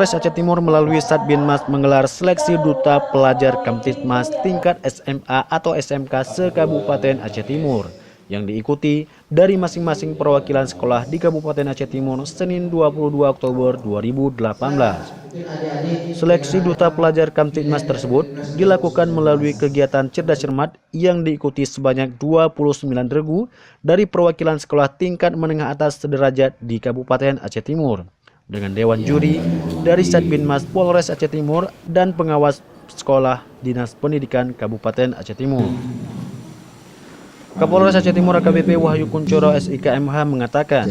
Kapolres Aceh Timur melalui Satbinmas menggelar seleksi duta pelajar Kamtibmas tingkat SMA atau SMK se-Kabupaten Aceh Timur yang diikuti dari masing-masing perwakilan sekolah di Kabupaten Aceh Timur Senin 22 Oktober 2018. Seleksi duta pelajar Kamtibmas tersebut dilakukan melalui kegiatan Cerdas Cermat yang diikuti sebanyak 29 regu dari perwakilan sekolah tingkat menengah atas sederajat di Kabupaten Aceh Timur, dengan Dewan Juri dari Satbinmas Polres Aceh Timur dan pengawas sekolah Dinas Pendidikan Kabupaten Aceh Timur. Kapolres Aceh Timur AKBP Wahyu Kuncoro SIKMH mengatakan,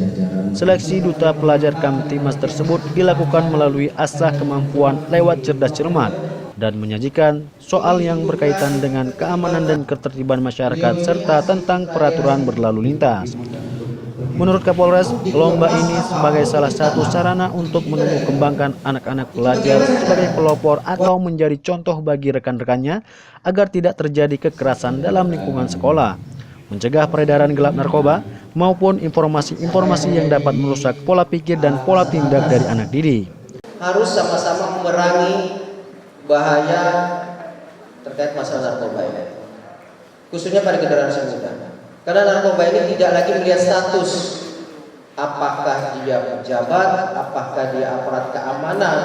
seleksi duta pelajar Kamtibmas tersebut dilakukan melalui asah kemampuan lewat cerdas cermat dan menyajikan soal yang berkaitan dengan keamanan dan ketertiban masyarakat serta tentang peraturan berlalu lintas. Menurut Kapolres, lomba ini sebagai salah satu sarana untuk menumbuh kembangkan anak-anak pelajar sebagai pelopor atau menjadi contoh bagi rekan-rekannya agar tidak terjadi kekerasan dalam lingkungan sekolah, mencegah peredaran gelap narkoba, maupun informasi-informasi yang dapat merusak pola pikir dan pola tindak dari anak didik. Harus sama-sama memerangi bahaya terkait masalah narkoba ini, khususnya pada generasi muda. Karena narkoba ini tidak lagi melihat status, apakah dia pejabat, apakah dia aparat keamanan,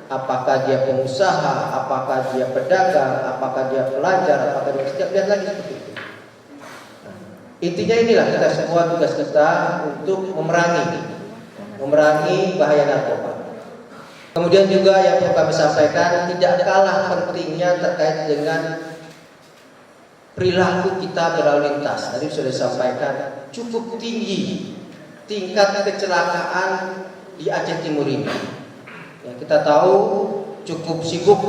apakah dia pengusaha, apakah dia pedagang, apakah dia pelajar, apakah dia tidak lihat lagi seperti itu. Intinya inilah kita semua tugas kita untuk memerangi bahaya narkoba. Kemudian juga yang perlu kami sampaikan, tidak kalah pentingnya terkait dengan perilaku kita berlalu lintas. Tadi sudah disampaikan, cukup tinggi tingkat kecelakaan di Aceh Timur ini. Ya, kita tahu cukup sibuk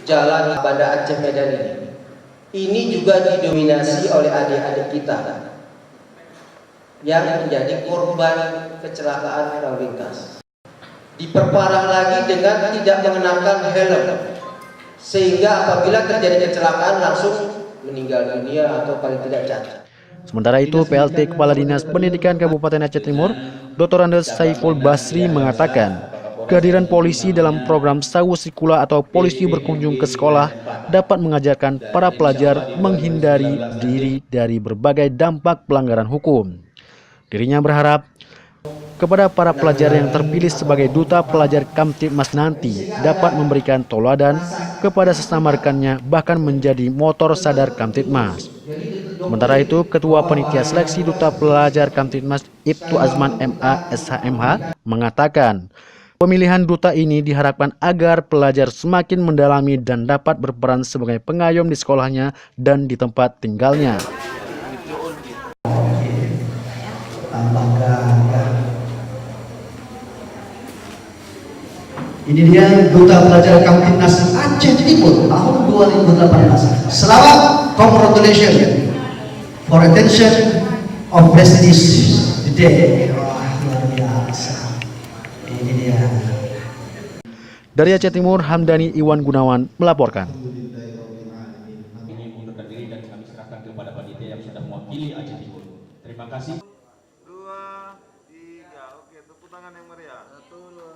jalan Banda Aceh Medan ini. Ini juga didominasi oleh adik-adik kita yang menjadi korban kecelakaan lalu lintas. Diperparah lagi dengan tidak mengenakan helm, sehingga apabila terjadi kecelakaan langsung meninggal dunia atau paling tidak cacat. Sementara itu, PLT Kepala Dinas Pendidikan Kabupaten Aceh Timur, Dr. Andes Saiful Basri mengatakan, kehadiran polisi dalam program Sawu Sikula atau polisi berkunjung ke sekolah dapat mengajarkan para pelajar menghindari diri dari berbagai dampak pelanggaran hukum. Dirinya berharap kepada para pelajar yang terpilih sebagai duta pelajar Kamtibmas nanti dapat memberikan teladan kepada sesama rekannya, bahkan menjadi motor sadar Kamtibmas. Sementara itu, Ketua Panitia Seleksi Duta Pelajar Kamtibmas Ibtu Azman MA SHMH mengatakan, pemilihan duta ini diharapkan agar pelajar semakin mendalami dan dapat berperan sebagai pengayom di sekolahnya dan di tempat tinggalnya. Ini dia Duta Pelajar Kamtibnas Aceh Timur tahun 2018. Selamat, congratulations for attention of business today. Wah, luar biasa. Ini dia. Dari Aceh Timur, Hamdani Iwan Gunawan melaporkan. Ini mengundurkan diri dan kami serahkan kepada panitia yang sudah mewakili Aceh Timur. Terima kasih. 2, 3, oke, tepuk tangan yang meriah. 1, 2.